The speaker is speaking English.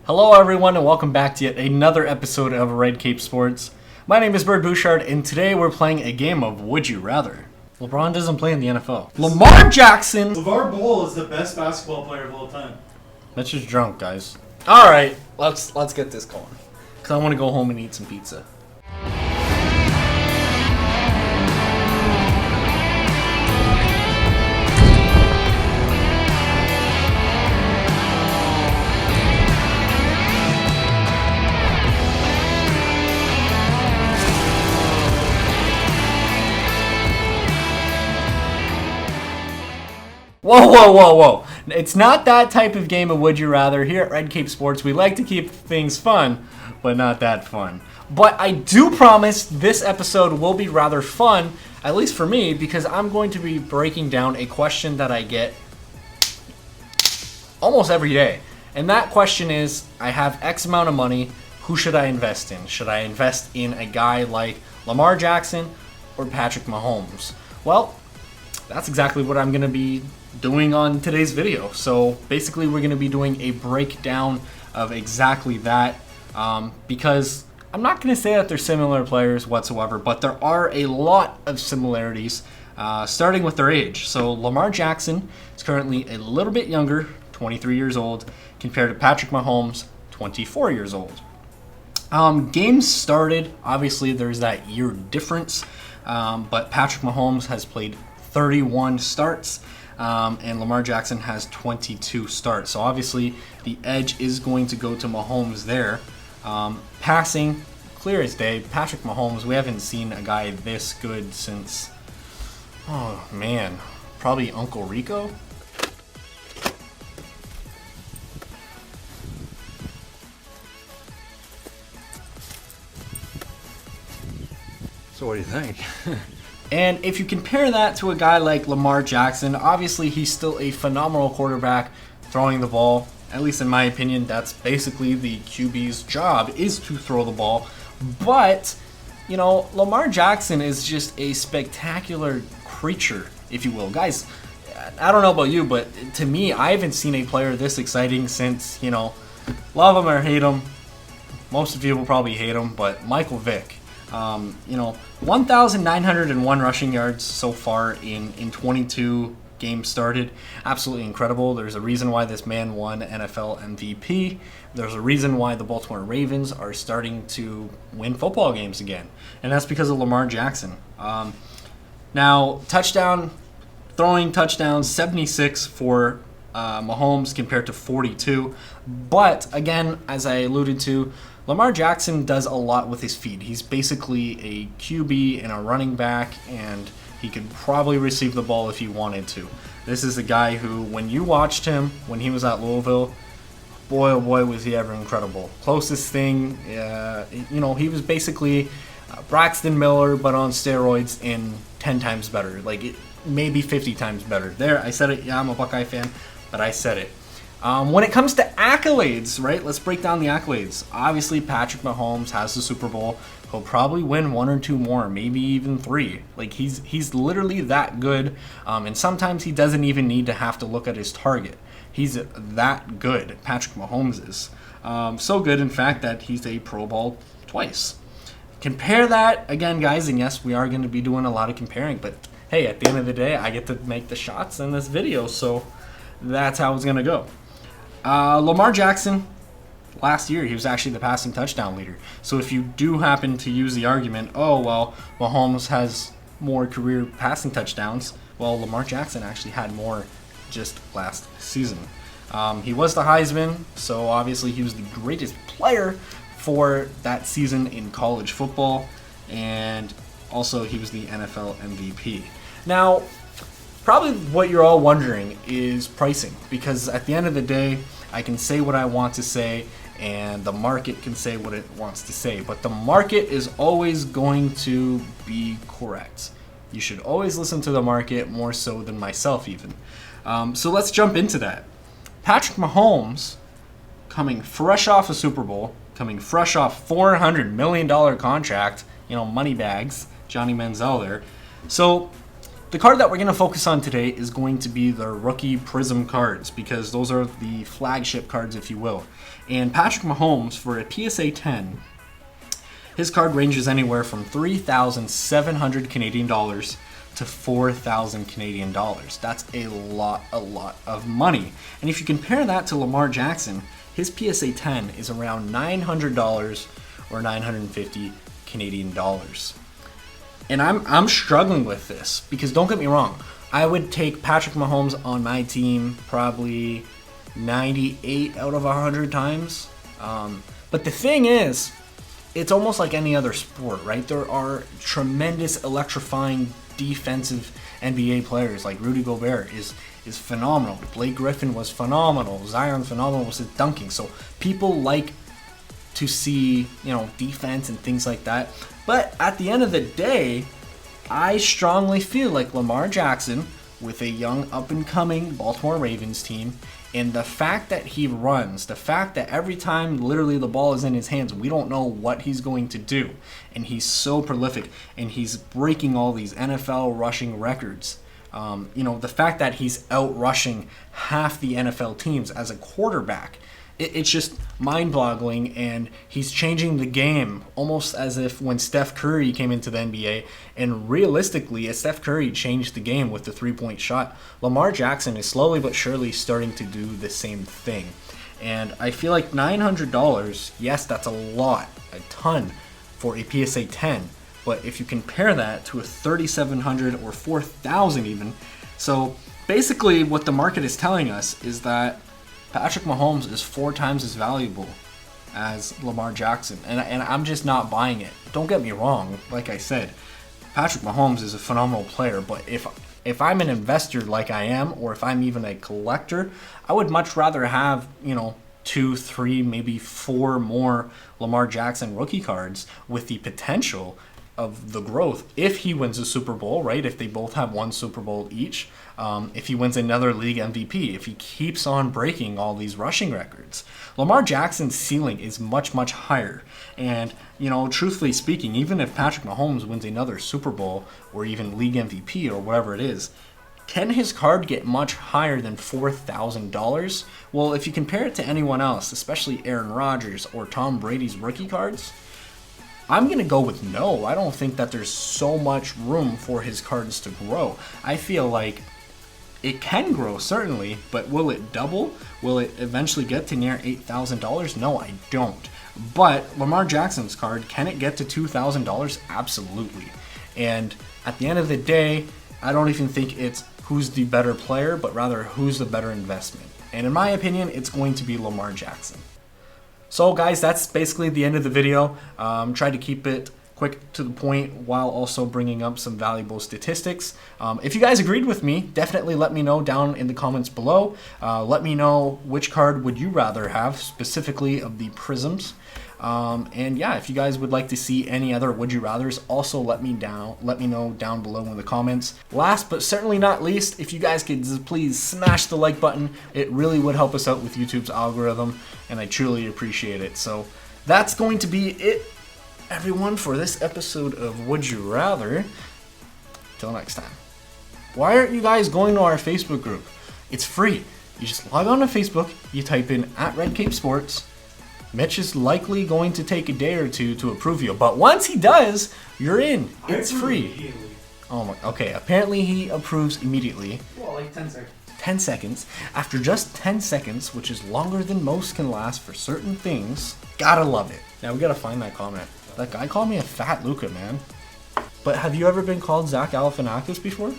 Hello everyone and welcome back to yet another episode of Red Cape Sports. My name is Bird Bouchard and today we're playing a game of Would You Rather. LeBron doesn't play in the NFL. Lamar Jackson! LeVar Ball is the best basketball player of all time. That's just drunk, guys. Alright, let's get this going. Because I want to go home and eat some pizza. Whoa. It's not that type of game of Would You Rather. Here at Red Cape Sports, we like to keep things fun, but not that fun. But I do promise this episode will be rather fun, at least for me, because I'm going to be breaking down a question that I get almost every day. And that question is, I have X amount of money, who should I invest in? Should I invest in a guy like Lamar Jackson or Patrick Mahomes? Well, that's exactly what I'm going to be doing on today's video. So basically we're going to be doing a breakdown of exactly that because I'm not going to say that they're similar players whatsoever, but there are a lot of similarities starting with their age. So Lamar Jackson is currently a little bit younger, 23 years old, compared to Patrick Mahomes, 24 years old. Games started, obviously there's that year difference, but Patrick Mahomes has played 31 starts, and Lamar Jackson has 22 starts. So obviously the edge is going to go to Mahomes there. Passing, clear as day. Patrick Mahomes, we haven't seen a guy this good since, oh man, probably Uncle Rico. So what do you think? And if you compare that to a guy like Lamar Jackson, obviously he's still a phenomenal quarterback throwing the ball. At least in my opinion, that's basically the QB's job, is to throw the ball. But, you know, Lamar Jackson is just a spectacular creature, if you will. Guys, I don't know about you, but to me, I haven't seen a player this exciting since, you know, love him or hate him. Most of you will probably hate him, but Michael Vick. 1,901 rushing yards so far in 22 games started. Absolutely incredible. There's a reason why this man won NFL MVP. There's a reason why the Baltimore Ravens are starting to win football games again. And that's because of Lamar Jackson. Now, throwing touchdowns, 76 for Mahomes compared to 42. But, again, as I alluded to, Lamar Jackson does a lot with his feet. He's basically a QB and a running back, and he could probably receive the ball if he wanted to. This is a guy who, when you watched him when he was at Louisville, boy oh boy was he ever incredible. Closest thing, he was basically Braxton Miller, but on steroids and 10 times better. Maybe 50 times better. There, I said it. Yeah, I'm a Buckeye fan, but I said it. When it comes to accolades, right, let's break down the accolades. Obviously, Patrick Mahomes has the Super Bowl. He'll probably win one or two more, maybe even three. He's literally that good, and sometimes he doesn't even need to have to look at his target. He's that good, Patrick Mahomes is. So good, in fact, that he's a Pro Bowl twice. Compare that, again, guys, and yes, we are going to be doing a lot of comparing, but hey, at the end of the day, I get to make the shots in this video, so that's how it's going to go. Lamar Jackson, last year, he was actually the passing touchdown leader. So if you do happen to use the argument, oh, well, Mahomes has more career passing touchdowns, well, Lamar Jackson actually had more just last season. He was the Heisman, so obviously he was the greatest player for that season in college football, and also he was the NFL MVP. Now, probably what you're all wondering is pricing, because at the end of the day, I can say what I want to say, and the market can say what it wants to say, but the market is always going to be correct. You should always listen to the market more so than myself even. So let's jump into that. Patrick Mahomes, coming fresh off a Super Bowl, coming fresh off $400 million contract, money bags, Johnny Manziel there. So The card that we're going to focus on today is going to be the rookie prism cards, because those are the flagship cards, if you will. And Patrick Mahomes, for a PSA 10, his card ranges anywhere from 3,700 Canadian dollars to 4,000 Canadian dollars. That's a lot of money. And if you compare that to Lamar Jackson, his PSA 10 is around $900 or 950 Canadian dollars. And I'm struggling with this, because don't get me wrong, I would take Patrick Mahomes on my team probably 98 out of 100 times. But the thing is, it's almost like any other sport, right? There are tremendous, electrifying defensive NBA players. Like Rudy Gobert is phenomenal. Blake Griffin was phenomenal. Zion phenomenal with his dunking. So people like to see, defense and things like that. But at the end of the day, I strongly feel like Lamar Jackson, with a young up-and-coming Baltimore Ravens team, and the fact that he runs, the fact that every time literally the ball is in his hands, we don't know what he's going to do. And he's so prolific, and he's breaking all these NFL rushing records. The fact that he's out-rushing half the NFL teams as a quarterback, it's just mind-boggling, and he's changing the game almost as if when Steph Curry came into the NBA, and realistically, as Steph Curry changed the game with the three-point shot, Lamar Jackson is slowly but surely starting to do the same thing. And I feel like $900, yes, that's a ton for a PSA 10, but if you compare that to a $3,700 or $4,000 even, so basically what the market is telling us is that Patrick Mahomes is 4 times as valuable as Lamar Jackson, and I'm just not buying it. Don't get me wrong, like I said, Patrick Mahomes is a phenomenal player, but if I'm an investor like I am, or if I'm even a collector, I would much rather have, 2, 3, maybe 4 more Lamar Jackson rookie cards with the potential of the growth if he wins a Super Bowl, right? If they both have 1 Super Bowl each, if he wins another league MVP, if he keeps on breaking all these rushing records. Lamar Jackson's ceiling is much higher. And, truthfully speaking, even if Patrick Mahomes wins another Super Bowl or even league MVP or whatever it is, can his card get much higher than $4,000? Well, if you compare it to anyone else, especially Aaron Rodgers or Tom Brady's rookie cards, I'm going to go with no. I don't think that there's so much room for his cards to grow. I feel like it can grow, certainly, but will it double? Will it eventually get to near $8,000? No, I don't. But Lamar Jackson's card, can it get to $2,000? Absolutely. And at the end of the day, I don't even think it's who's the better player, but rather who's the better investment. And in my opinion, it's going to be Lamar Jackson. So guys, that's basically the end of the video. Tried to keep it quick to the point while also bringing up some valuable statistics. If you guys agreed with me, definitely let me know down in the comments below. Let me know which card would you rather have, specifically of the prisms. And yeah, if you guys would like to see any other would you rathers, also let me know down below in the comments. Last but certainly not least, if you guys could please smash the like button, it really would help us out with YouTube's algorithm, and I truly appreciate it. So that's going to be it, everyone, for this episode of Would You Rather. Till next time. Why aren't you guys going to our Facebook group? It's free. You just log on to Facebook, you type in @RedCapeSports. Mitch is likely going to take a day or two to approve you, but once he does, you're in. It's free. Oh my, okay, apparently he approves immediately. Well, like 10 seconds. 10 seconds. After just 10 seconds, which is longer than most can last for certain things, gotta love it. Now we gotta find that comment. That guy called me a fat Luca, man. But have you ever been called Zach Galifianakis before?